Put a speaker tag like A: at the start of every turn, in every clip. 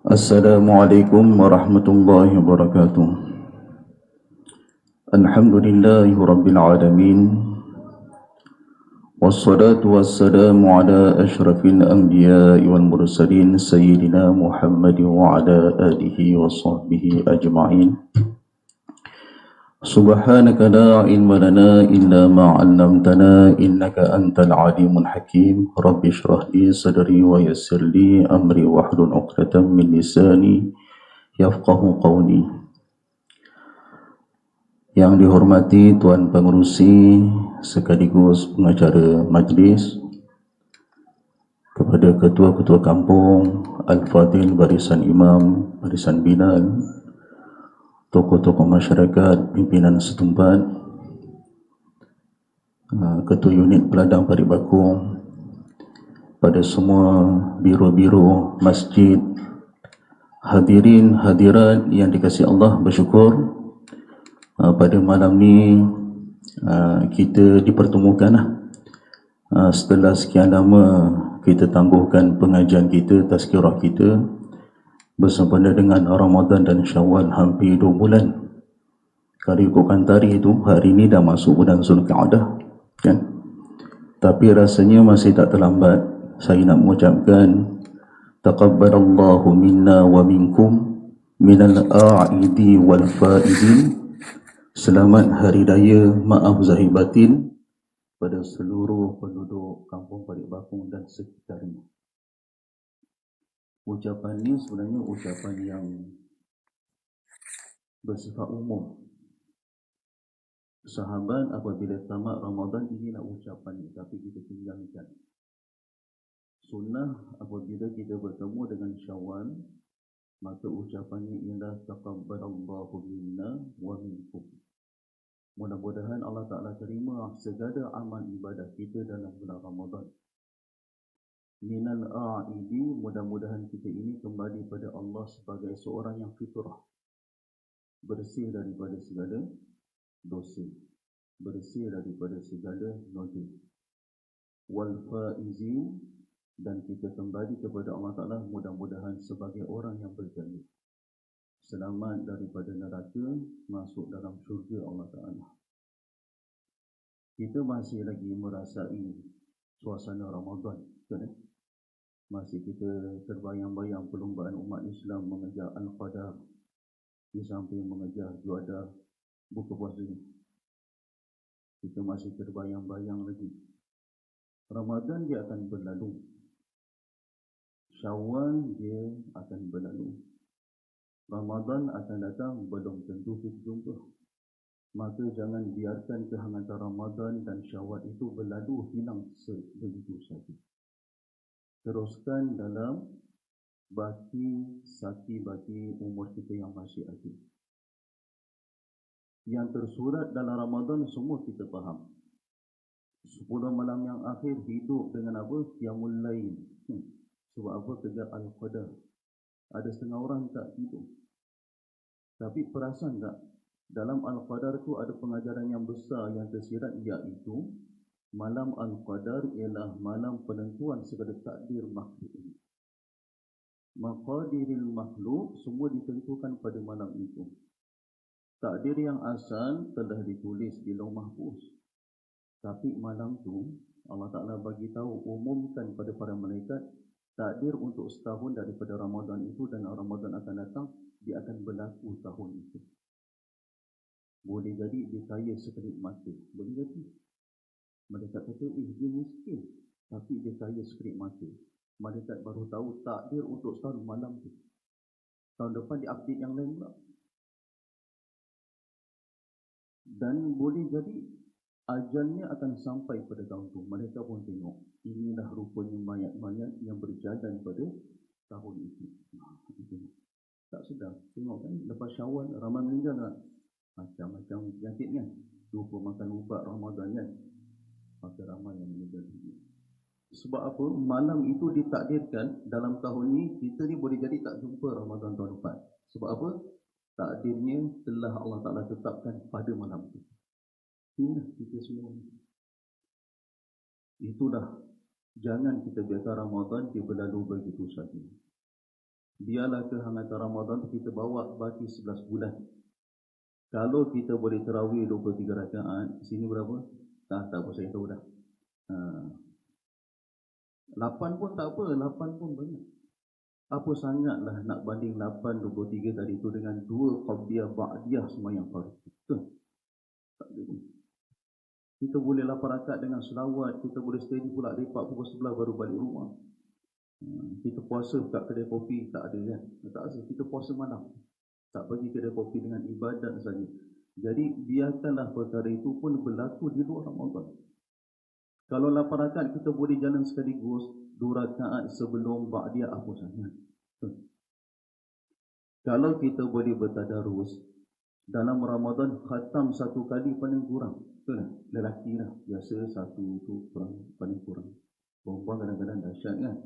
A: Assalamualaikum warahmatullahi wabarakatuh. Alhamdulillahi rabbil alamin. Wassalatu wassalamu ala ashrafil anbiya'i wal mursalin sayyidina Muhammad wa ala alihi wa sahbihi ajma'in. Subhanaka la ilma lana illa ma 'allamtana innaka antal alimul hakim. Rabbi shrah li sadri wa yassir li amri wahlul 'uqdatam min lisani yafqahu qawli. Yang dihormati Tuan Pengerusi sekaligus pengacara majlis, kepada ketua-ketua kampung, Al-Fadhil Barisan Imam, Barisan Bilal, tokoh-tokoh masyarakat, pimpinan setempat, ketua unit peladang Parit Bakung, pada semua biro-biro masjid, hadirin hadirat yang dikasihi Allah, bersyukur pada malam ni kita dipertemukan setelah sekian lama kita tangguhkan pengajian kita, tazkirah kita bersempena dengan Ramadan dan Syawal hampir 2 bulan. Kalau ikutkan tarikh itu, hari ini dah masuk bulan Zulqa'dah kan? Tapi rasanya masih tak terlambat. Saya nak mengucapkan taqabbalallahu minna wa minkum minal a'idi wal fa'idin. Selamat Hari Raya Maaf Zahir Batin pada seluruh penduduk Kampung Parit Bakung dan sekitarnya. Ucapan ini sebenarnya ucapan yang bersifat umum. Sahabat apabila tamat Ramadan, inilah ucapannya, tapi kita tinggalkan. Sunnah apabila kita bertemu dengan Syawal, maka ucapannya ialah taqabbalallahu minna wa minkum. Mudah-mudahan Allah Ta'ala terima segala amal ibadah kita dalam bulan Ramadan. Minal a'idi, mudah-mudahan kita ini kembali pada Allah sebagai seorang yang fitrah, bersih daripada segala dosa, bersih daripada segala noda. Wal faizin, dan kita kembali kepada Allah Ta'ala mudah-mudahan sebagai orang yang berjaya, selamat daripada neraka, masuk dalam syurga Allah Ta'ala. Kita masih lagi merasai suasana Ramadan, kan? Masih kita terbayang-bayang perlombaan umat Islam mengejar Al-Qadar, di samping mengejar juada buka puasa ini. Kita masih terbayang-bayang lagi. Ramadan dia akan berlalu, Syawal dia akan berlalu, Ramadan akan datang, belum tentu kita jumpa. Maka jangan biarkan kehangatan Ramadan dan Syawal itu berlalu hilang begitu saja. Teruskan dalam baki umur kita yang masih ada. Yang tersurat dalam Ramadan semua kita faham. 10 malam yang akhir hidup dengan apa? Qiyamul Lail. Sebab apa? Kejar Al-Qadar. Ada setengah orang tak hidup. Tapi perasan tak? Dalam Al-Qadar itu ada pengajaran yang besar yang tersirat, iaitu malam Al-Qadar ialah malam penentuan segala takdir makhluk ini. Maqadiril makhluk semua ditentukan pada malam itu. Takdir yang asal telah ditulis di Lauh Mahfuz. Tapi malam tu Allah Ta'ala bagi tahu, umumkan pada para malaikat, takdir untuk setahun daripada Ramadan itu dan Ramadan akan datang, dia akan berlaku tahun itu. Boleh jadi dia kaya sekelip mata, boleh jadi. Malaikat kata, dia miskin, tapi dia kaya sekelip mata. Malaikat baru tahu takdir untuk setahun malam tu. Tahun depan dia update yang lain pula. Dan boleh jadi ajalnya akan sampai pada tahun tu. Mereka pun tengok, inilah rupanya mayat-mayat yang berjalan pada tahun itu. Tak sedar, tengok kan, lepas Syawal, Ramadan meninggal tak? Macam-macam penyakit kan, lupa makan ubat Ramadan kan, maka ramai yang meninggal dunia. Sebab apa? Malam itu ditakdirkan dalam tahun ni, kita ni boleh jadi tak jumpa Ramadan tahun depan. Sebab apa? Takdirnya telah Allah Ta'ala tetapkan pada malam itu. Inilah kita semua. Itulah, jangan kita biarkan Ramadan dia berlalu begitu saja. biarlah kehangatan Ramadan kita bawa bagi 11 bulan. Kalau kita boleh tarawih 23 rakaat, sini berapa? Tak apa, saya tahu dah. 8 pun tak apa, 8 pun banyak. Apa sangatlah nak banding 8, 23 tadi tu dengan 2 qabliyah ba'diyah semayang fardu. Betul? Tak boleh. Kita boleh 8 rakaat dengan selawat, kita boleh steady pula lepak pukul 11 baru balik rumah. Kita puasa kat kedai kopi, tak ada kan? Tak ada, kita puasa malam. Tak pergi kedai kopi dengan ibadat saja. Jadi biarkanlah perkara itu pun berlaku di luar Ramadan. Kalau 8 rakaat kita boleh jalan sekaligus, 2 rakaat sebelum ba'diyah apa sangat. Kalau kita boleh bertadarus dalam Ramadan, khatam 1 kali paling kurang. Betul? Lelaki lah, biasa 1 tu kurang, paling kurang. Perempuan kadang-kadang dahsyat kan.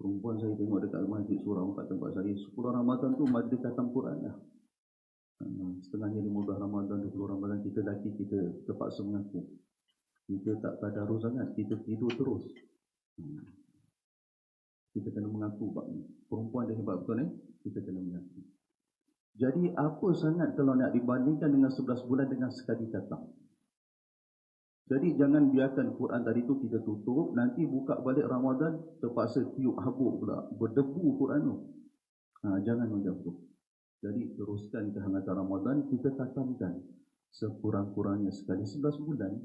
A: Perempuan saya tengok dekat masjid surau kat tempat saya, 10 Ramadan tu majlis khatam Quran lah. Setengahnya 15 Ramadan, 20 Ramadan, kita lelaki kita terpaksa mengaku. Kita tak tadarus sangat, kita tidur terus. Kita kena mengaku bab ni. Perempuan dia hebat betul kita kena mengaku. Jadi apa sangat kalau nak dibandingkan dengan 11 bulan dengan sekali khatam. Jadi jangan biarkan Quran tadi tu kita tutup, nanti buka balik Ramadan, terpaksa tiup habuk pula, berdebu Quran tu. Jangan macam tu. Jadi teruskan kehangatan Ramadan, kita khatamkan sekurang-kurangnya sekali 11 bulan.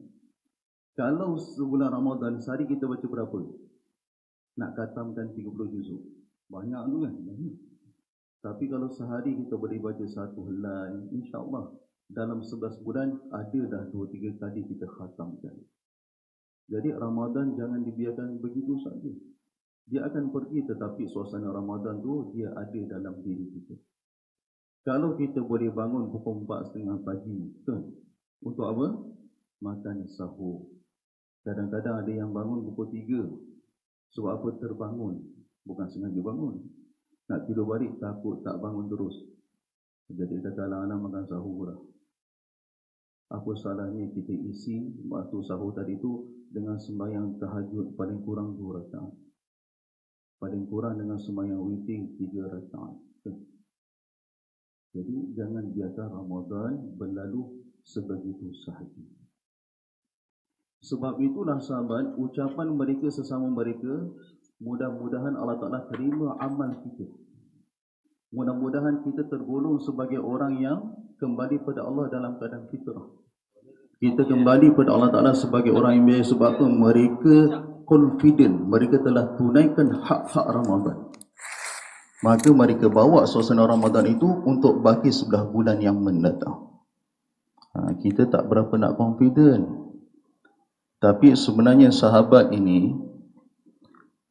A: Kalau sebulan Ramadan, sehari kita baca berapa? Nak khatamkan 30 juzuk. Banyak tu kan? Banyak. Tapi kalau sehari kita boleh baca 1 helai, insya-Allah dalam 11 bulan ada dah 2-3 kali kita khatamkan. Jadi Ramadan jangan dibiarkan begitu saja. Dia akan pergi, tetapi suasana Ramadan tu dia ada dalam diri kita. Kalau kita boleh bangun pukul 4:30 pagi, betul? Untuk apa? Makan sahur. Kadang-kadang ada yang bangun pukul 3. Sebab apa? Terbangun. Bukan sengaja bangun. Nak tidur balik, takut tak bangun terus. Jadi kata alang-alang makan sahur lah. Apa salahnya kita isi waktu sahur tadi tu dengan sembahyang tahajud paling kurang 2 rakaat. Paling kurang dengan sembahyang witir 3 rakaat. Jadi jangan biarkan Ramadan berlalu sebegitu sahaja. Sebab itulah sahabat, ucapan mereka sesama mereka, mudah-mudahan Allah Ta'ala terima amal kita. Mudah-mudahan kita tergolong sebagai orang yang kembali pada Allah dalam keadaan fitrah. Kita kembali pada Allah Ta'ala sebagai orang yang biasa. Sebab apa? Mereka confident, mereka telah tunaikan hak-hak Ramadan. Maka mereka bawa suasana Ramadan itu untuk baki 11 bulan yang mendatang. Kita tak berapa nak confident. Tapi sebenarnya sahabat ini,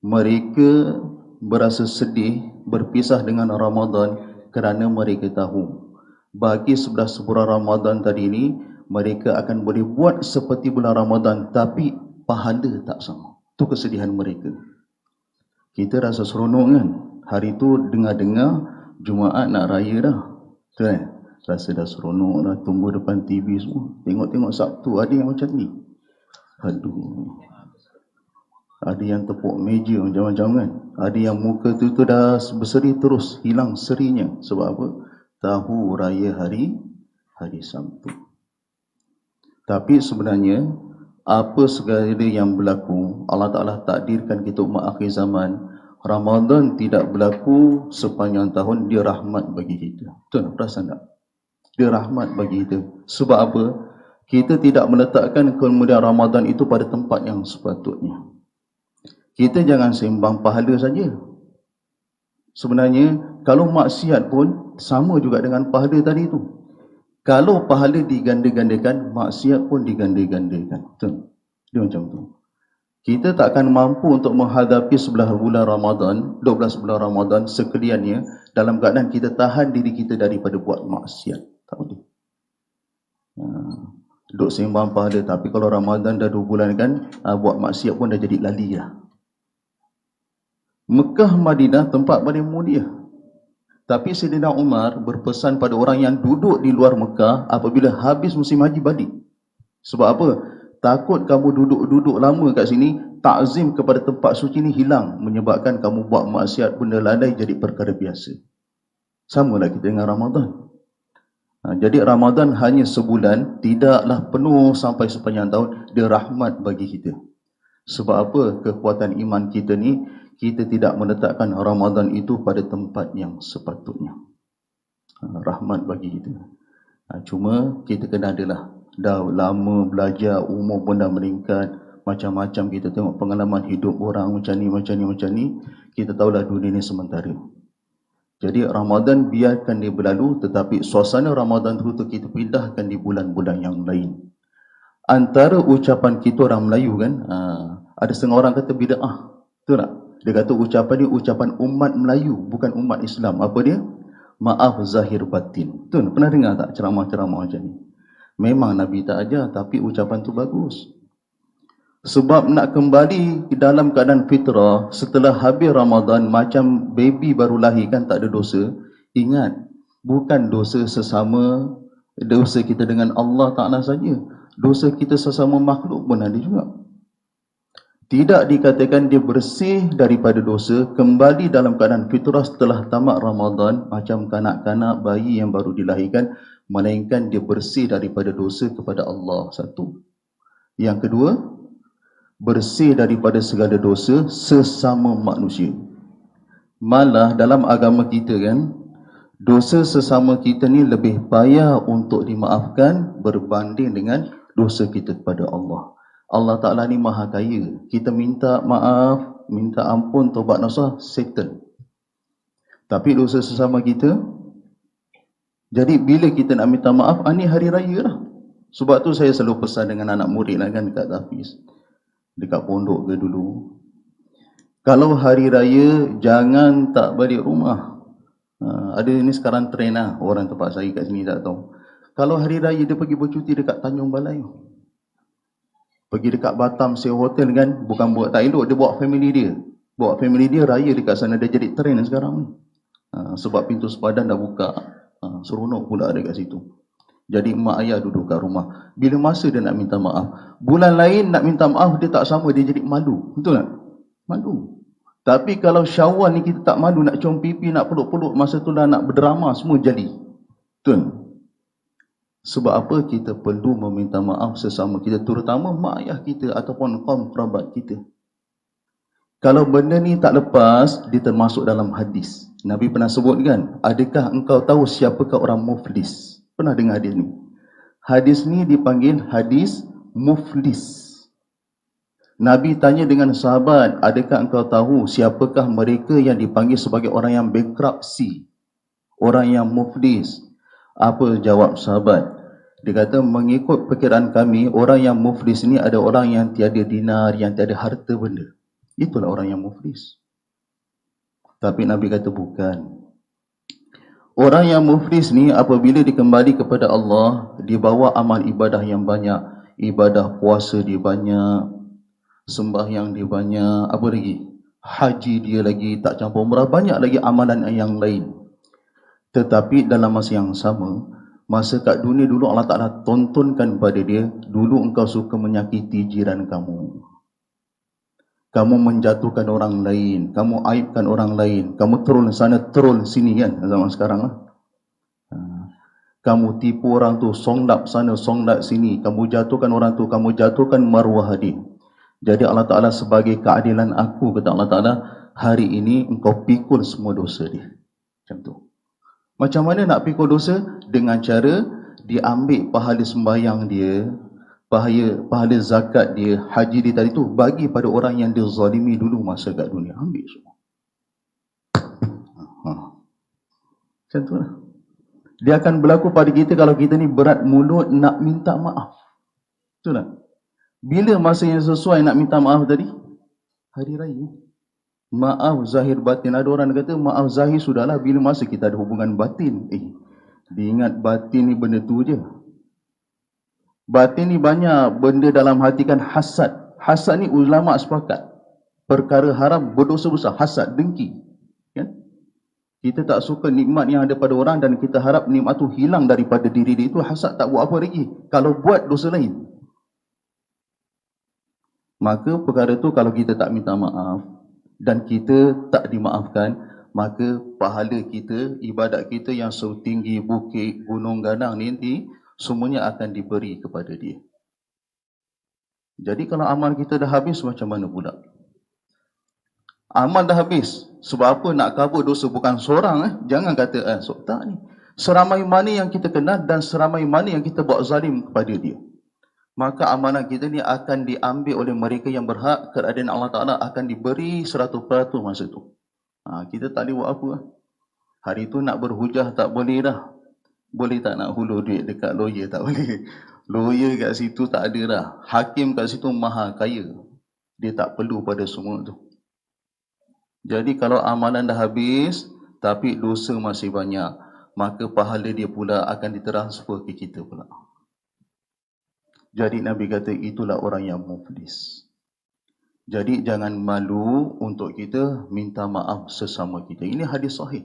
A: mereka berasa sedih berpisah dengan Ramadan kerana mereka tahu bagi 11 bulan Ramadan tadi ini mereka akan boleh buat seperti bulan Ramadan, tapi pahala tak sama. Itu kesedihan mereka. Kita rasa seronok kan? Hari tu dengar-dengar Jumaat nak raya dah. Kan? Rasa dah seronok dah, tunggu depan TV semua. Tengok-tengok Sabtu ada yang macam ni. Aduh. Ada yang tepuk meja macam-macam kan. Ada yang muka tu dah berseri terus, hilang serinya. Sebab apa? Tahu raya hari Sabtu. Tapi sebenarnya, apa segala yang berlaku, Allah Ta'ala takdirkan kita umat akhir zaman, Ramadan tidak berlaku sepanjang tahun, dia rahmat bagi kita. Betul, perasan tak? Dia rahmat bagi kita. Sebab apa? Kita tidak meletakkan kemudian Ramadan itu pada tempat yang sepatutnya. Kita jangan sembang pahala saja. Sebenarnya, kalau maksiat pun sama juga dengan pahala tadi itu. Kalau pahala diganda-gandakan, maksiat pun diganda-gandakan. Betul? Dia macam tu. Kita tak akan mampu untuk menghadapi 11 bulan Ramadan, 12 bulan Ramadan sekaliannya dalam keadaan kita tahan diri kita daripada buat maksiat. Tak boleh. Duk sembang pahala, tapi kalau Ramadan dah 2 bulan kan, buat maksiat pun dah jadi lali lah. Mekah, Madinah tempat paling mulia. Tapi Sayyidina Umar berpesan pada orang yang duduk di luar Mekah apabila habis musim haji balik. Sebab apa? Takut kamu duduk-duduk lama kat sini, ta'zim kepada tempat suci ni hilang, menyebabkan kamu buat maksiat, benda lalai jadi perkara biasa. Samalah kita dengan Ramadan. Jadi Ramadan hanya sebulan, tidaklah penuh sampai sepanjang tahun. Dia rahmat bagi kita. Sebab apa? Kekuatan iman kita ni, kita tidak meletakkan Ramadan itu pada tempat yang sepatutnya. Rahmat bagi kita. Cuma kita kena adalah dah lama belajar, umur pun dah meningkat, macam-macam kita tengok pengalaman hidup orang macam ni, kita tahulah dunia ni sementara. Jadi Ramadan biarkan dia berlalu, tetapi suasana Ramadan tu kita pindahkan di bulan-bulan yang lain. Antara ucapan kita orang Melayu kan, ada setengah orang kata bid'ah, betul tak? Dia kata ucapan ni ucapan umat Melayu, bukan umat Islam. Apa dia? Maaf zahir batin. Betul? Pernah dengar tak ceramah-ceramah macam ni? Memang Nabi tak ajar, tapi ucapan tu bagus. Sebab nak kembali ke dalam keadaan fitrah setelah habis Ramadan, macam baby baru lahir kan, tak ada dosa. Ingat, bukan dosa sesama, dosa kita dengan Allah Ta'ala saja. Dosa kita sesama makhluk pun ada juga. Tidak dikatakan dia bersih daripada dosa, kembali dalam keadaan fitrah setelah tamat Ramadan, macam kanak-kanak bayi yang baru dilahirkan, melainkan dia bersih daripada dosa kepada Allah. Satu. Yang kedua, bersih daripada segala dosa sesama manusia. Malah dalam agama kita kan, dosa sesama kita ni lebih payah untuk dimaafkan berbanding dengan dosa kita kepada Allah. Allah Ta'ala ni maha kaya. Kita minta maaf, minta ampun, taubat nasuh, settle. Tapi dosa sesama kita, jadi bila kita nak minta maaf, ni hari raya lah. Sebab tu saya selalu pesan dengan anak murid lah kan, dekat Hafiz, dekat pondok ke dulu, kalau hari raya jangan tak balik rumah. Ada ni sekarang trend lah, orang tempat saya kat sini tak tahu. Kalau hari raya dia pergi bercuti dekat Tanjung Balai, pergi dekat Batam sewa hotel kan, bukan buat tak elok, dia bawa family dia. Bawa family dia raya dekat sana, dia jadi trend sekarang ni. Sebab pintu sepadan dah buka, seronok pula dekat situ. Jadi mak ayah duduk kat rumah. Bila masa dia nak minta maaf, bulan lain nak minta maaf dia tak sama, dia jadi malu. Betul tak? Malu. Tapi kalau Syawal ni kita tak malu, nak cium pipi, nak peluk-peluk, masa tu dah nak berdrama, semua jadi. Betul? Sebab apa? Kita perlu meminta maaf sesama kita, terutama mak ayah kita ataupun kaum kerabat kita. Kalau benda ni tak lepas, dia termasuk dalam hadis. Nabi pernah sebut kan, adakah engkau tahu siapakah orang muflis? Pernah dengar hadis ni? Hadis ni dipanggil hadis muflis. Nabi tanya dengan sahabat, adakah engkau tahu siapakah mereka yang dipanggil sebagai orang yang bankruptcy, orang yang muflis? Apa jawab sahabat? Dia kata, mengikut perkiraan kami, orang yang muflis ni ada orang yang tiada dinar, yang tiada harta benda. Itulah orang yang muflis. Tapi Nabi kata bukan. Orang yang muflis ni apabila dikembali kepada Allah, dia bawa amal ibadah yang banyak. Ibadah puasa dia banyak, sembahyang dia banyak, apa lagi? Haji dia lagi, tak campur umrah, banyak lagi amalan yang lain. Tetapi dalam masa yang sama, masa kat dunia dulu Allah Ta'ala tontonkan pada dia, dulu engkau suka menyakiti jiran kamu. Kamu menjatuhkan orang lain, kamu aibkan orang lain, kamu troll sana, troll sini kan, zaman sekarang lah. Kamu tipu orang tu, songlap sana, songlap sini, kamu jatuhkan orang tu, kamu jatuhkan maruah dia. Jadi Allah Ta'ala sebagai keadilan aku, kata Allah Ta'ala, hari ini engkau pikul semua dosa dia. Macam tu. Macam mana nak pikul dosa? Dengan cara diambil pahala sembahyang dia, pahala zakat dia, haji dia tadi tu, bagi pada orang yang dia zalimi dulu masa kat dunia. Ambil semua. Macam tu lah. Dia akan berlaku pada kita kalau kita ni berat mulut nak minta maaf. Betul tak? Bila masa yang sesuai nak minta maaf tadi? Hari raya. Maaf zahir batin. Ada orang kata maaf zahir sudahlah, bila masa kita ada hubungan batin. Dia ingat batin ni benda tu je. Batin ni banyak benda dalam hati kan, hasad. Hasad ni ulama sepakat, perkara haram, berdosa besar. Hasad, dengki kan? Kita tak suka nikmat yang ada pada orang dan kita harap nikmat tu hilang daripada diri dia, itu hasad. Tak buat apa lagi, kalau buat dosa lain. Maka perkara tu kalau kita tak minta maaf dan kita tak dimaafkan, maka pahala kita, ibadat kita yang setinggi bukit, gunung ganang ni semuanya akan diberi kepada dia. Jadi kalau amal kita dah habis, macam mana pula? Amal dah habis. Sebab apa? Nak kabur dosa bukan seorang. Jangan kata, tak ni. Seramai mana yang kita kenal dan seramai mana yang kita buat zalim kepada dia. Maka amalan kita ni akan diambil oleh mereka yang berhak, keadaan Allah Ta'ala akan diberi 100% masa tu. Kita tak boleh buat apa. Hari tu nak berhujah tak boleh dah. Boleh tak nak hulur duit dekat lawyer? Tak boleh. Lawyer kat situ tak ada dah. Hakim kat situ maha kaya. Dia tak perlu pada semua tu. Jadi kalau amalan dah habis, tapi dosa masih banyak, maka pahala dia pula akan ditransfer ke kita pula. Jadi Nabi kata itulah orang yang muflis. Jadi jangan malu untuk kita minta maaf sesama kita. Ini hadis sahih.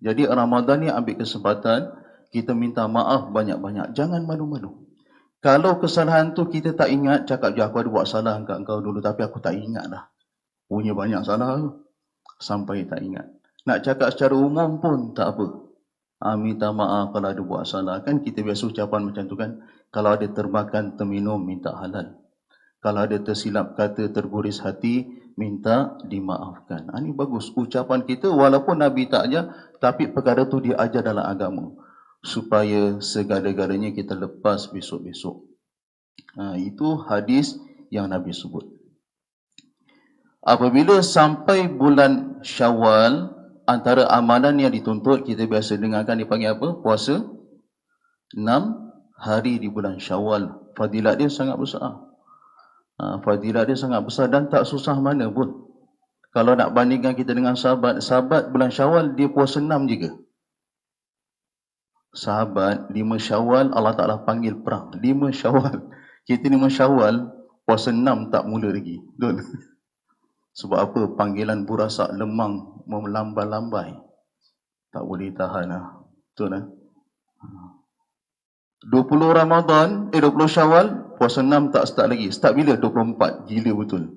A: Jadi Ramadan ni ambil kesempatan, kita minta maaf banyak-banyak. Jangan malu-malu. Kalau kesalahan tu kita tak ingat, cakap je aku ada buat salah kat engkau dulu, tapi aku tak ingat dah. Punya banyak salah tu. Sampai tak ingat. Nak cakap secara umum pun tak apa. Minta maaf kalau ada buat salah. Kan kita biasa ucapan macam tu kan. Kalau ada termakan, terminum, minta halal. Kalau ada tersilap kata, terguris hati, minta dimaafkan. Ini bagus. Ucapan kita walaupun Nabi tak ajar, tapi perkara tu dia ajar dalam agama. Supaya segala-galanya kita lepas besok-besok. Itu hadis yang Nabi sebut. Apabila sampai bulan Syawal, antara amalan yang dituntut, kita biasa dengarkan dipanggil apa? Puasa 6 hari di bulan Syawal. Fadilat dia sangat besar. Fadilat dia sangat besar dan tak susah mana pun. Kalau nak bandingkan kita dengan sahabat, sahabat bulan Syawal dia puasa 6 juga. Sahabat 5 Syawal Allah Ta'ala panggil perang. 5 Syawal. Kita 5 Syawal puasa 6 tak mula lagi. Betul? Sebab apa? Panggilan burasak lemang melambai-lambai. Tak boleh tahan lah. Betul lah. 20 Ramadan, 20 Syawal, puasa 6 tak start lagi. Start bila? 24. Gila betul.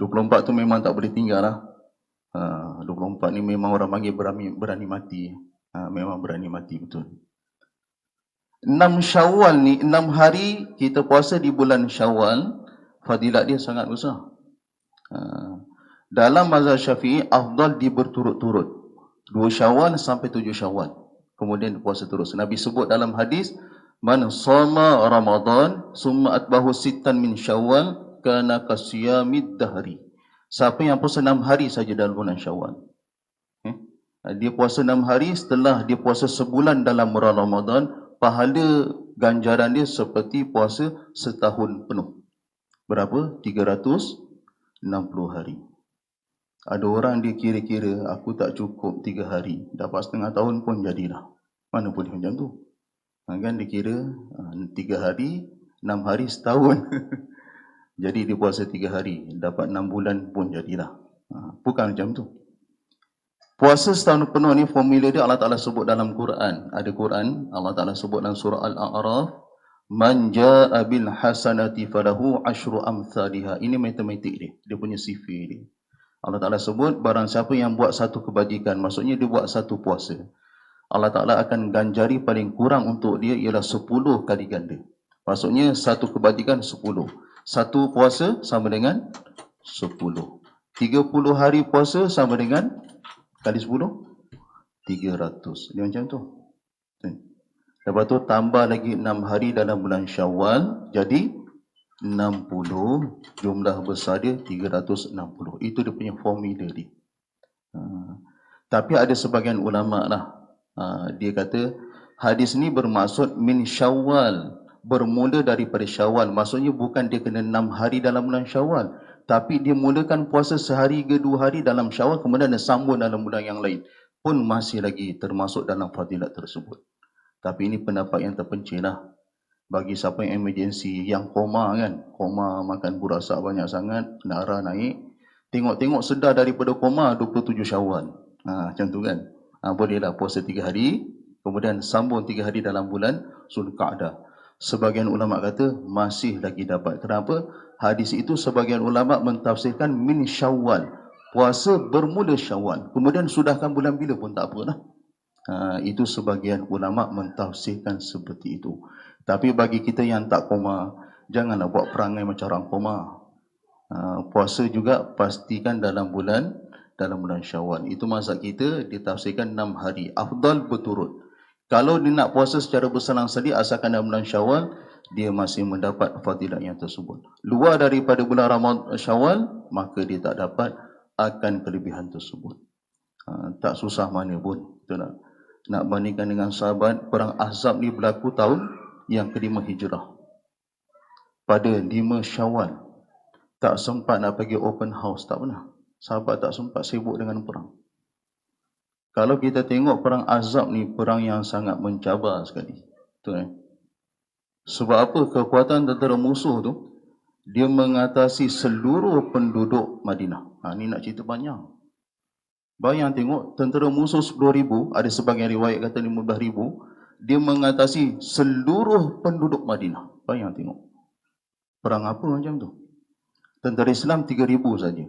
A: 24 tu memang tak boleh tinggal lah. 24 ni memang orang panggil berani mati. Memang berani mati betul. 6 Syawal ni, 6 hari kita puasa di bulan Syawal, fadilat dia sangat besar. Dalam mazhab Syafi'i, afdal di berturut-turut. 2 Syawal sampai 7 Syawal. Kemudian puasa terus. Nabi sebut dalam hadis, man shoma Ramadan summa atbahu sittan min Syawal kana kasiyamid dahri. Siapa yang puasa 6 hari saja dalam bulan Syawal. Dia puasa 6 hari, setelah dia puasa sebulan dalam Ramadan, pahala ganjaran dia seperti puasa setahun penuh. Berapa? 360 hari. Ada orang dia kira-kira, aku tak cukup 3 hari, dapat setengah tahun pun jadilah. Mana boleh macam tu? Kan dia kira 3 hari, 6 hari setahun. Jadi dia puasa 3 hari, dapat 6 bulan pun jadilah. Bukan macam tu. Puasa setahun penuh ni formula dia Allah Ta'ala sebut dalam Quran. Ada Quran, Allah Ta'ala sebut dalam surah Al-A'raf, man ja'a bil hasanati falahu asyru amthaliha. Ini matematik dia, dia punya sifir dia. Allah Ta'ala sebut barang siapa yang buat satu kebajikan, maksudnya dia buat satu puasa, Allah Ta'ala akan ganjari paling kurang untuk dia ialah 10 kali ganda. Maksudnya satu kebajikan 10. Satu puasa sama dengan 10. 30 hari puasa sama dengan kali 10 300. Dia macam tu. Lepas tu tambah lagi 6 hari dalam bulan Syawal, jadi 60. Jumlah besar dia 360. Itu dia punya formula dia. Tapi ada sebagian ulama lah, dia kata hadis ni bermaksud min Syawal, bermula daripada Syawal. Maksudnya bukan dia kena 6 hari dalam bulan Syawal, tapi dia mulakan puasa sehari ke 2 hari dalam Syawal, kemudian dia sambung dalam bulan yang lain, pun masih lagi termasuk dalam fadilat tersebut. Tapi ini pendapat yang terpencil lah. Bagi siapa yang emergency, yang koma kan, koma makan burasak banyak sangat, darah naik, tengok-tengok sedar daripada koma 27 Syawal. Macam tu kan. Bolehlah puasa 3 hari, kemudian sambung 3 hari dalam bulan Zulqa'dah. Sebagian ulama kata masih lagi dapat. Kenapa? Hadis itu sebagian ulama mentafsirkan min Syawal. Puasa bermula Syawal. Kemudian sudahkan bulan bila pun tak apalah. Itu sebagian ulama mentafsirkan seperti itu. Tapi bagi kita yang tak koma, janganlah buat perangai macam orang koma. Puasa juga pastikan dalam bulan Syawal. Itu mazhab kita ditafsirkan 6 hari. Afdal berturut. Kalau dia nak puasa secara berselang-seli asalkan dalam bulan Syawal, dia masih mendapat fadilat yang tersebut. Luar daripada bulan Ramadan Syawal, maka dia tak dapat akan kelebihan tersebut. Tak susah mana pun. Nak bandingkan dengan sahabat, perang Ahzab ni berlaku tahun yang ke-5 Hijrah. Pada 5 Syawal. Tak sempat nak pergi open house, tak pernah. Sahabat tak sempat, sibuk dengan perang. Kalau kita tengok perang Ahzab ni, perang yang sangat mencabar sekali. Sebab apa? Kekuatan tentera musuh tu, dia mengatasi seluruh penduduk Madinah. Ni nak cerita panjang. Bayang tengok, tentera musuh 10,000, ada sebagian riwayat kata 15,000, dia mengatasi seluruh penduduk Madinah. Bayang tengok. Perang apa macam tu? Tentera Islam 3,000 saja.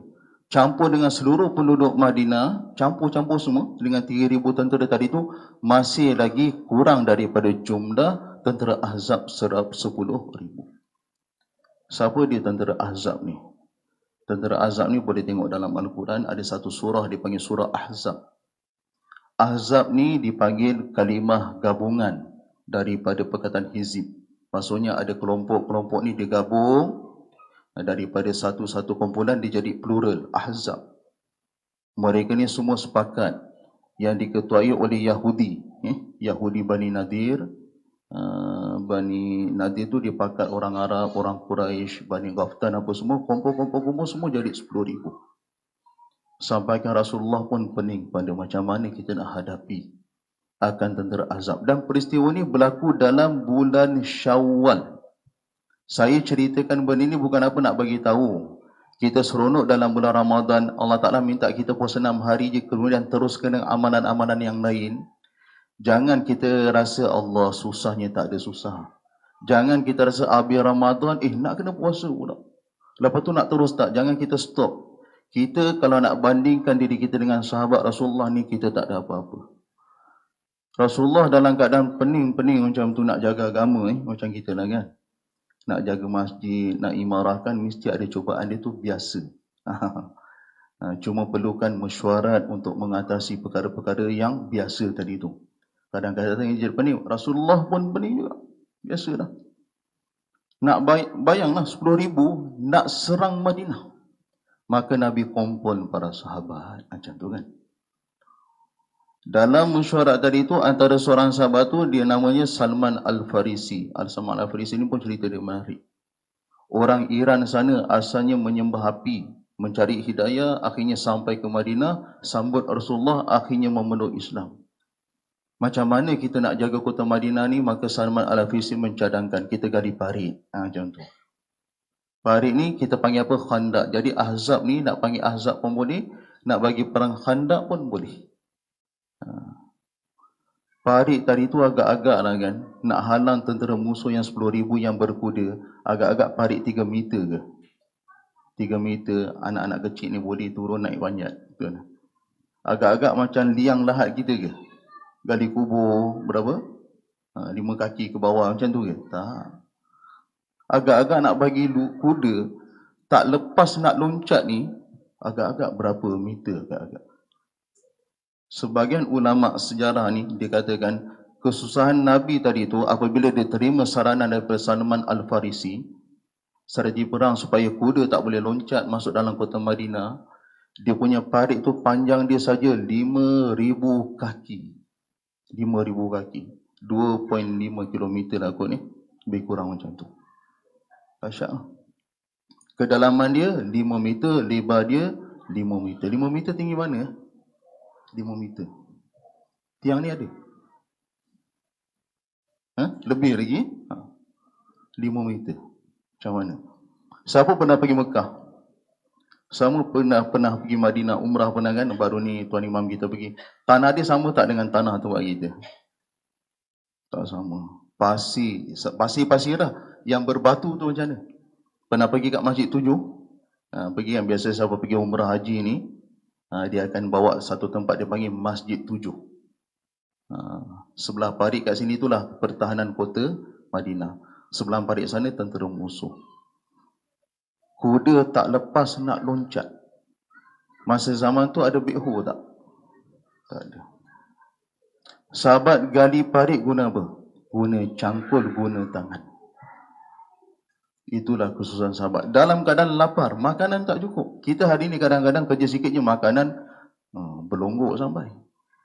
A: Campur dengan seluruh penduduk Madinah, campur-campur semua dengan 3,000 tentera tadi tu, masih lagi kurang daripada jumlah tentera Ahzab 10,000. Siapa dia tentera Ahzab ni? Tentera Ahzab ni boleh tengok dalam Al-Quran, ada satu surah dipanggil surah Ahzab. Ahzab ni dipanggil kalimah gabungan daripada perkataan hizib. Maksudnya ada kelompok-kelompok ni digabung daripada satu-satu kumpulan dia jadi plural, Ahzab. Mereka ni semua sepakat yang diketuai oleh Yahudi. Yahudi Bani Nadir. Bani Nadir tu dipakat orang Arab, orang Quraisy, Bani Ghaftan apa semua, kumpul semua jadi 10,000. Sampaikan Rasulullah pun pening pada macam mana kita nak hadapi akan tentera Ahzab. Dan peristiwa ni berlaku dalam bulan Syawal. Saya ceritakan benda ni bukan apa nak bagi tahu. Kita seronok dalam bulan Ramadan, Allah Ta'ala minta kita puasa 6 hari je, kemudian teruskan dengan amalan-amalan yang lain. Jangan kita rasa Allah susahnya, tak ada susah. Jangan kita rasa habis Ramadan, nak kena puasa pula. Lepas tu nak terus tak? Jangan kita stop. Kita kalau nak bandingkan diri kita dengan sahabat Rasulullah ni, kita tak ada apa-apa. Rasulullah dalam keadaan pening-pening macam tu nak jaga agama, macam kita lah kan. Nak jaga masjid, nak imarahkan, mesti ada cubaan, dia tu biasa. Cuma perlukan mesyuarat untuk mengatasi perkara-perkara yang biasa tadi tu. Kadang-kadang jadi pening, Rasulullah pun pening juga. Biasalah. Nak bayanglah 10,000 nak serang Madinah. Maka Nabi kumpul para sahabat. Macam tu kan. Dalam mesyuarat tadi tu, antara seorang sahabat tu, dia namanya Salman Al-Farisi. Salman Al-Farisi ni pun cerita dia menarik. Orang Iran sana asalnya menyembah api, mencari hidayah, akhirnya sampai ke Madinah, sambut Rasulullah, akhirnya memeluk Islam. Macam mana kita nak jaga kota Madinah ni? Maka Salman Al-Farisi mencadangkan kita gali parit. Macam tu. Parit ni kita panggil apa? Khandak. Jadi Ahzab ni nak panggil Ahzab pun boleh, nak bagi perang Khandak pun boleh. Parit tadi tu agak-agak lah kan, nak halang tentera musuh yang 10,000 yang berkuda, agak-agak parit 3 meter ke? 3 meter, anak-anak kecil ni boleh turun naik panjat. Agak-agak macam liang lahat kita ke? Gali kubur berapa? 5 kaki ke bawah macam tu ke? Tak. Agak-agak nak bagi kuda tak lepas nak loncat ni, agak-agak berapa meter agak-agak. Sebagian ulama sejarah ni dia katakan kesusahan Nabi tadi tu apabila dia terima saranan daripada Salman Al-Farisi strategi perang supaya kuda tak boleh loncat masuk dalam kota Madinah, dia punya parit tu panjang dia saja 5,000 kaki. 5,000 kaki. 2.5 km lah kot ni. Lebih kurang macam tu. Dahsyat. Kedalaman dia 5 meter, lebar dia 5 meter. 5 meter tinggi mana? 5 meter. Tiang ni ada? Lebih lagi? 5 meter. Macam mana? Siapa pernah pergi Mekah? Sama pernah pergi Madinah, umrah pernah kan? Baru ni Tuan Imam kita pergi. Tanah dia sama tak dengan tanah tempat kita? Tak sama. pasir lah. Yang berbatu tu macam mana? Pernah pergi kat Masjid 7? Pergi yang biasa siapa pergi umrah haji ni, dia akan bawa satu tempat dia panggil Masjid 7. Sebelah parit kat sini itulah pertahanan kota Madinah. Sebelah parit sana tentera musuh. Kuda tak lepas nak loncat. Masa zaman tu ada bekho tak? Tak ada. Sahabat gali parit guna apa? Guna cangkul, guna tangan. Itulah khususan sahabat. Dalam keadaan lapar, makanan tak cukup. Kita hari ni kadang-kadang kerja sikitnya makanan berlonggok sampai.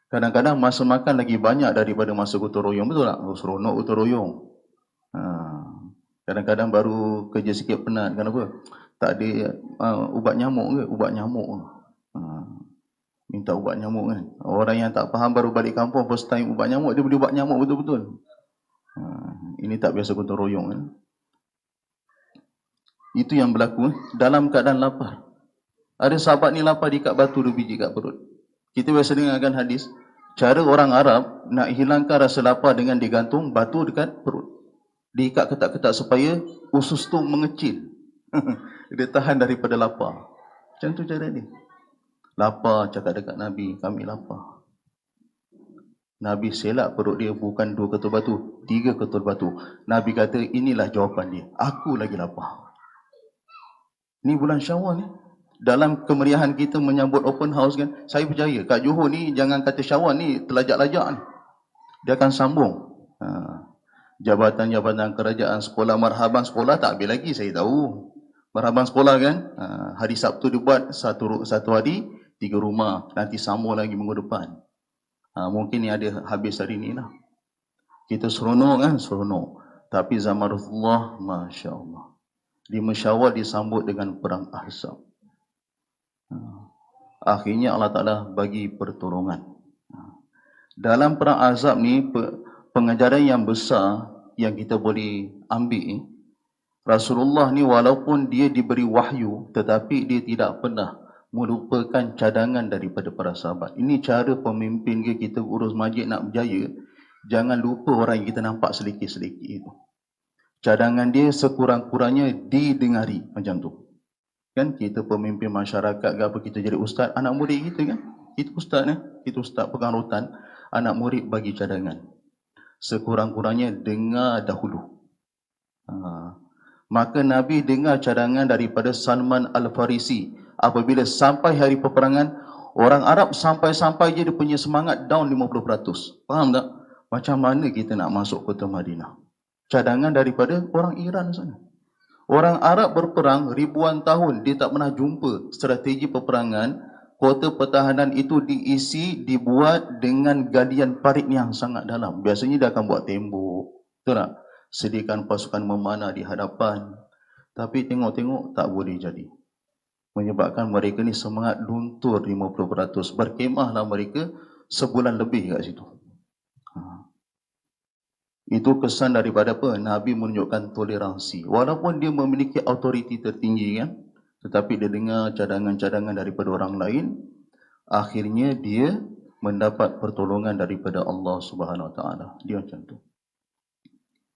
A: Kadang-kadang masa makan lagi banyak daripada masa gotong royong. Betul tak? Seronok gotong royong. Kadang-kadang baru kerja sikit penat. Kenapa? Tak ada ubat nyamuk ke? Ubat nyamuk. Minta ubat nyamuk kan. Orang yang tak faham baru balik kampung, first time ubat nyamuk, dia beli ubat nyamuk betul-betul. Ini tak biasa gotong royong kan. Itu yang berlaku dalam keadaan lapar. Ada sahabat ni lapar diikat batu 2 biji kat perut. Kita biasa dengarkan hadis, cara orang Arab nak hilangkan rasa lapar dengan digantung batu dekat perut. Diikat ketat-ketat supaya usus tu mengecil. Dia tahan daripada lapar. Macam tu cara dia. Lapar, cakap dekat Nabi, kami lapar. Nabi selak perut dia, bukan 2 ketul batu, 3 ketul batu. Nabi kata, inilah jawapan dia, aku lagi lapar. Ni bulan Syawal ni. Dalam kemeriahan kita menyambut open house kan, saya percaya kat Johor ni, jangan kata Syawal ni terlajak-lajak ni. Dia akan sambung. Jabatan-jabatan kerajaan, sekolah, marhaban sekolah tak habis lagi, saya tahu. Marhaban sekolah kan, hari Sabtu dibuat satu hari, 3 rumah. Nanti sambung lagi minggu depan. Mungkin ni ada habis hari ni lah. Kita seronok kan, seronok. Tapi zaman Rasulullah, Masya Allah. Di Syawal disambut dengan perang Ahzab. Akhirnya Allah Ta'ala bagi pertolongan. Dalam perang Ahzab ni, pengajaran yang besar yang kita boleh ambil, Rasulullah ni walaupun dia diberi wahyu, tetapi dia tidak pernah melupakan cadangan daripada para sahabat. Ini cara pemimpin kita urus masjid nak berjaya. Jangan lupa orang yang kita nampak selekit-selekit itu. Cadangan dia sekurang-kurangnya didengari macam tu. Kan kita pemimpin masyarakat ke apa, kita jadi ustaz, anak murid kita kan. Kita ustaz kita ustaz pegang rotan, anak murid bagi cadangan. Sekurang-kurangnya dengar dahulu. Maka Nabi dengar cadangan daripada Salman Al-Farisi. Apabila sampai hari peperangan, orang Arab sampai-sampai je dia punya semangat down 50%. Faham tak? Macam mana kita nak masuk kota Madinah? Cadangan daripada orang Iran sana. Orang Arab berperang ribuan tahun, dia tak pernah jumpa strategi peperangan. Kota pertahanan itu dibuat dengan galian parit yang sangat dalam. Biasanya dia akan buat tembok, betul tak? Sediakan pasukan memanah di hadapan. Tapi tengok-tengok tak boleh jadi. Menyebabkan mereka ni semangat luntur 50%. Berkemahlah mereka sebulan lebih kat situ. Itu kesan daripada apa? Nabi menunjukkan toleransi. Walaupun dia memiliki autoriti tertinggi kan, tetapi dia dengar cadangan-cadangan daripada orang lain, akhirnya dia mendapat pertolongan daripada Allah Subhanahu Wa Taala. Dia macam tu.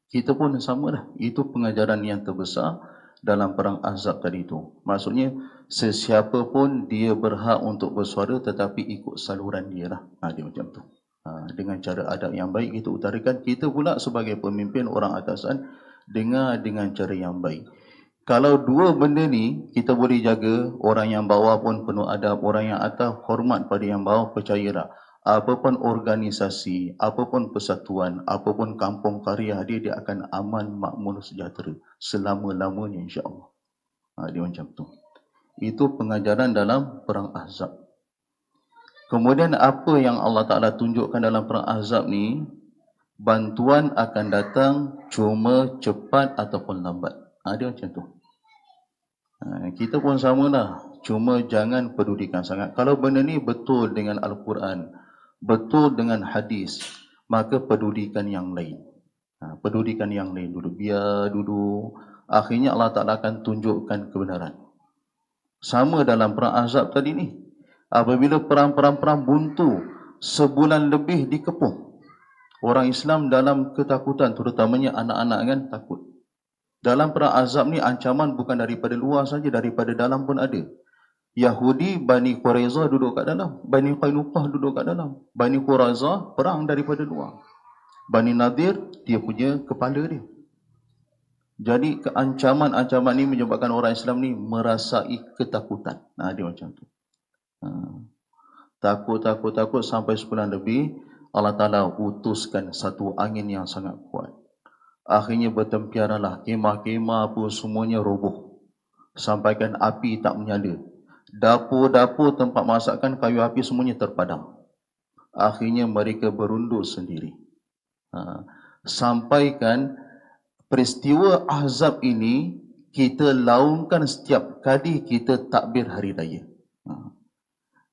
A: Kita pun sama dah. Itu pengajaran yang terbesar dalam perang Ahzab tadi itu. Maksudnya, sesiapa pun dia berhak untuk bersuara tetapi ikut saluran dia lah. Dia macam tu. Dengan cara adab yang baik kita utarakan. Kita pula sebagai pemimpin orang atasan, dengar dengan cara yang baik. Kalau dua benda ni kita boleh jaga, orang yang bawah pun penuh adab, orang yang atas hormat pada yang bawah, percayalah, apapun organisasi, apapun persatuan, apapun kampung karya dia akan aman, makmur, sejahtera selama-lamanya insya-Allah. Dia macam tu. Itu pengajaran dalam perang Ahzab. Kemudian apa yang Allah Ta'ala tunjukkan dalam perang Ahzab ni, bantuan akan datang cuma cepat ataupun lambat. Dia macam tu. Kita pun samalah, cuma jangan pedulikan sangat. Kalau benda ni betul dengan Al-Quran, betul dengan hadis, maka pedulikan yang lain. Pedulikan yang lain dulu. Biar dulu. Akhirnya Allah Ta'ala akan tunjukkan kebenaran. Sama dalam perang Ahzab tadi ni. Apabila perang-perang buntu, sebulan lebih dikepung. Orang Islam dalam ketakutan, terutamanya anak-anak kan takut. Dalam perang Ahzab ni ancaman bukan daripada luar saja, daripada dalam pun ada. Yahudi, Bani Quraizah duduk kat dalam, Bani Qainuqah duduk kat dalam, Bani Quraizah perang daripada luar. Bani Nadir, dia punya kepala dia. Jadi ancaman-ancaman ni menyebabkan orang Islam ni merasai ketakutan. Dia macam tu. Takut sampai sebulan lebih, Allah Ta'ala utuskan satu angin yang sangat kuat. Akhirnya bertempiaralah kemah-kemah apa semuanya roboh. Sampaikan api tak menyala. Dapur-dapur tempat masakan, kayu api semuanya terpadam. Akhirnya mereka berundur sendiri. Sampaikan peristiwa Ahzab ini kita laungkan setiap kali kita takbir hari raya.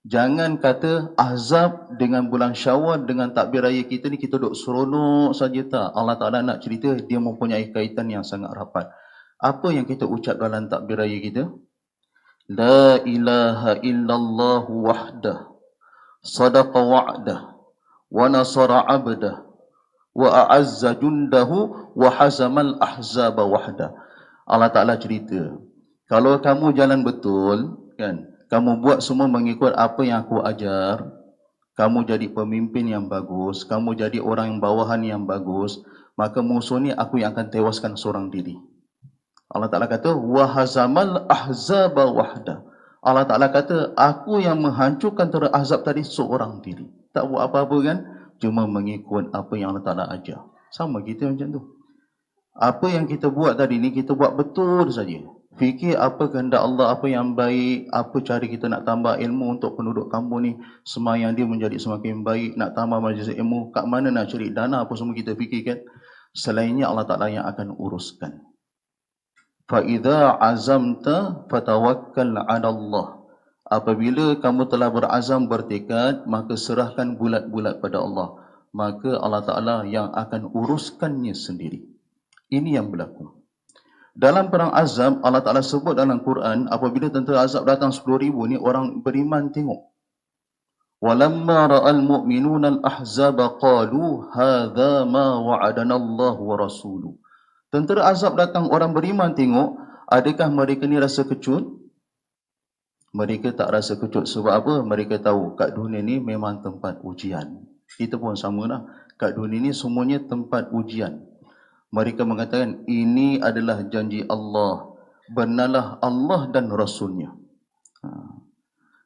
A: Jangan kata Ahzab dengan bulan Syawal dengan takbir raya kita ni kita duduk seronok saja, tak. Allah Ta'ala nak cerita dia mempunyai kaitan yang sangat rapat. Apa yang kita ucap dalam takbir raya kita? La ilaha illallah wahdah, sadaqa wa'dah, wa nasara abdah, wa a'azza jundahu, wa hazamal ahzaba wahdah. Allah Ta'ala cerita, kalau kamu jalan betul, kan, kamu buat semua mengikut apa yang aku ajar, kamu jadi pemimpin yang bagus, kamu jadi orang yang bawahan yang bagus, maka musuh ni aku yang akan tewaskan seorang diri. Allah Ta'ala kata, wa hazamal ahzaba wahda. Allah Ta'ala kata, aku yang menghancurkan tentera Ahzab tadi seorang diri. Tak buat apa-apa kan, cuma mengikut apa yang Allah Ta'ala ajar. Sama kita macam tu. Apa yang kita buat tadi ni, kita buat betul saja. Fikir apa kehendak Allah, apa yang baik, apa cara kita nak tambah ilmu untuk penduduk kampung ni, semayang dia menjadi semakin baik, nak tambah majlis ilmu, kat mana nak cari dana, apa semua kita fikirkan. Selainnya Allah Ta'ala yang akan uruskan. فَإِذَا عَزَمْتَ فَتَوَكَّلْ عَلَى اللَّهِ. Apabila kamu telah berazam, bertekad, maka serahkan bulat-bulat pada Allah. Maka Allah Ta'ala yang akan uruskannya sendiri. Ini yang berlaku. Dalam perang Ahzab, Allah Ta'ala sebut dalam Quran, apabila tentera Ahzab datang 10,000 ni, orang beriman tengok. وَلَمَّا رَأَى الْمُؤْمِنُونَ الْأَحْزَابَ قَالُوا هَذَا مَا وَعَدَنَا اللَّهُ وَرَسُولُهُ. Tentera Ahzab datang, orang beriman tengok, adakah mereka ni rasa kecut? Mereka tak rasa kecut. Sebab apa? Mereka tahu kat dunia ni memang tempat ujian. Kita pun samalah. Kat dunia ni semuanya tempat ujian. Mereka mengatakan, ini adalah janji Allah. Benarlah Allah dan Rasulnya.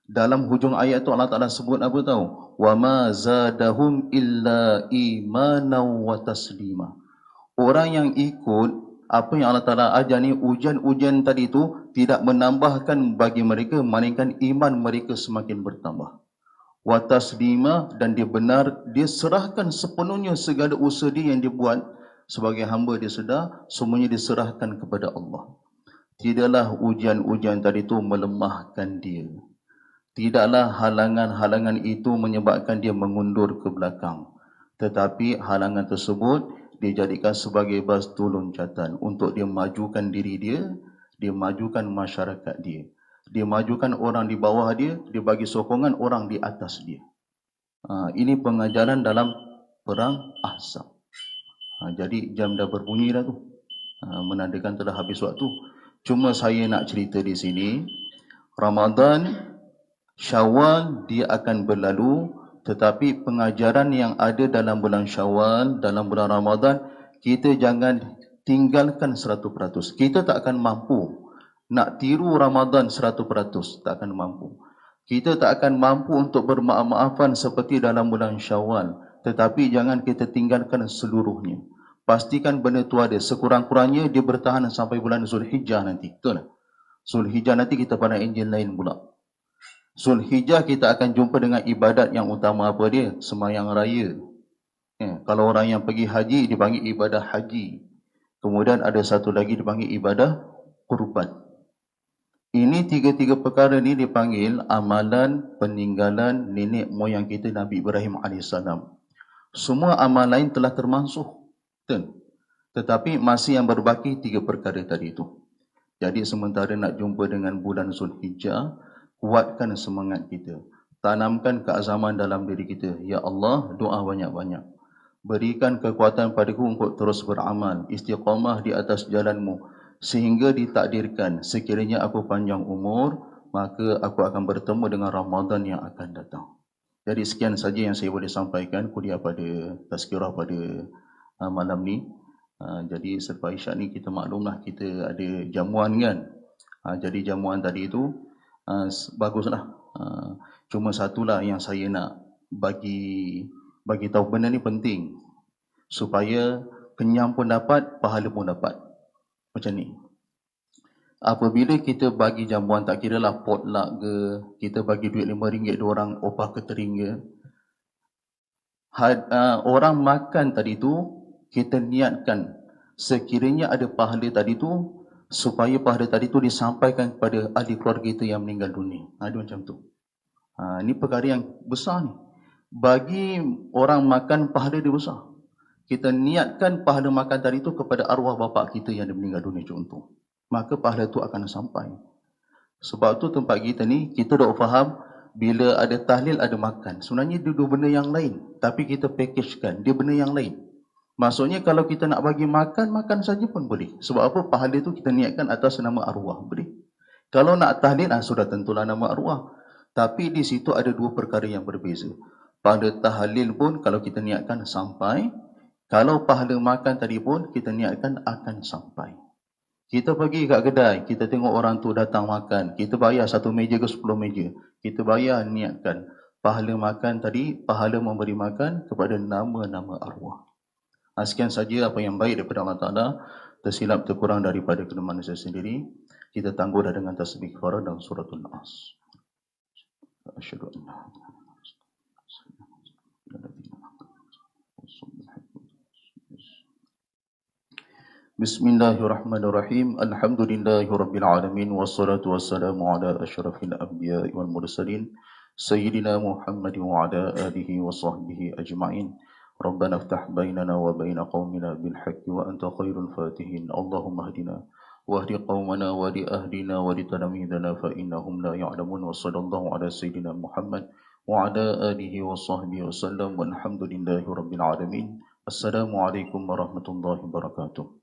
A: Dalam hujung ayat tu Allah Ta'ala sebut apa tahu? وَمَا زَادَهُمْ إِلَّا إِيمَانًا وَتَسْلِيمًا. Orang yang ikut apa yang Allah Ta'ala ajar ni, ujian-ujian tadi tu tidak menambahkan bagi mereka, melainkan iman mereka semakin bertambah. وَتَسْلِيمًا, dan dia benar, dia serahkan sepenuhnya segala usaha dia yang dia buat sebagai hamba, dia sedar semuanya diserahkan kepada Allah. Tidaklah ujian-ujian tadi tu melemahkan dia. Tidaklah halangan-halangan itu menyebabkan dia mengundur ke belakang. Tetapi halangan tersebut dijadikan sebagai batu loncatan untuk dia majukan diri dia, dia majukan masyarakat dia. Dia majukan orang di bawah dia, dia bagi sokongan orang di atas dia. Ini pengajaran dalam perang Ahzab. Jadi jam dah berbunyi dah tu. Menandakan telah habis waktu. Cuma saya nak cerita di sini, Ramadan, Syawal dia akan berlalu, tetapi pengajaran yang ada dalam bulan Syawal, dalam bulan Ramadan, kita jangan tinggalkan 100%. Kita tak akan mampu nak tiru Ramadan 100%, tak akan mampu. Kita tak akan mampu untuk bermaaf-maafan seperti dalam bulan Syawal, tetapi jangan kita tinggalkan seluruhnya. Pastikan benda tu ada. Sekurang-kurangnya dia bertahan sampai bulan Zulhijjah nanti. Betul tak? Zulhijjah nanti kita pada Injil lain pula. Zulhijjah kita akan jumpa dengan ibadat yang utama apa dia? Sembahyang raya. Kalau orang yang pergi haji dipanggil ibadah haji. Kemudian ada satu lagi dipanggil ibadah kurban. Ini tiga-tiga perkara ni dipanggil amalan peninggalan nenek moyang kita Nabi Ibrahim AS. Semua amal lain telah termansuh. Tetapi masih yang berbaki tiga perkara tadi itu. Jadi sementara nak jumpa dengan bulan Zulhijjah, kuatkan semangat kita. Tanamkan keazaman dalam diri kita. Ya Allah, doa banyak-banyak. Berikan kekuatan padaku untuk terus beramal, istiqamah di atas jalanmu, sehingga ditakdirkan sekiranya aku panjang umur, maka aku akan bertemu dengan Ramadan yang akan datang. Jadi sekian saja yang saya boleh sampaikan kuliah pada tazkirah pada malam ni. Jadi selepas isyak ni kita maklumlah kita ada jamuan kan. Jadi jamuan tadi itu baguslah. Cuma satulah yang saya nak bagi tahu, benda ni penting supaya kenyang pun dapat, pahala pun dapat. Macam ni. Apabila kita bagi jamuan, tak kira lah potluck ke, kita bagi duit RM5 diorang opah ketering ke, orang makan tadi tu, kita niatkan sekiranya ada pahala tadi tu, supaya pahala tadi tu disampaikan kepada ahli keluarga kita yang meninggal dunia. Ada macam tu. Ini perkara yang besar ni. Bagi orang makan, pahala dia besar. Kita niatkan pahala makan tadi tu kepada arwah bapa kita yang meninggal dunia contoh. Maka pahala tu akan sampai. Sebab tu tempat kita ni, kita dah faham bila ada tahlil ada makan. Sebenarnya dia dua benda yang lain. Tapi kita packagekan, dia benda yang lain. Maksudnya kalau kita nak bagi makan, makan saja pun boleh. Sebab apa? Pahala tu kita niatkan atas nama arwah. Boleh. Kalau nak tahlil, sudah tentulah nama arwah. Tapi di situ ada dua perkara yang berbeza. Pada tahlil pun kalau kita niatkan sampai. Kalau pahala makan tadi pun kita niatkan akan sampai. Kita pergi kat kedai, kita tengok orang tu datang makan, kita bayar 1 meja ke 10 meja. Kita bayar niatkan pahala makan tadi, pahala memberi makan kepada nama-nama arwah. Sekian saja apa yang baik daripada Allah Ta'ala. Tersilap terkurang daripada kelemahan saya sendiri. Kita tangguh dah dengan tasbih kafarah dan suratul Nas. Asyhadu an la ilaha illallah. Bismillahirrahmanirrahim. Alhamdulillahirabbil alamin wassalatu wassalamu ala asyrafil anbiya'i wal mursalin sayyidina Muhammadin wa ala alihi wa sahbihi ajma'in. Rabbana iftah bainana wa baina qaumina bil haqqi wa anta khairul fatihin. Allahumma hdina wa hdi qaumana wa li ahlina wa li talamidana fa innahum la ya'lamun. Wa sallallahu ala sayyidina Muhammad wa ala alihi wa sahbihi wasallam walhamdulillahi rabbil alamin. Assalamualaikum warahmatullahi wabarakatuh.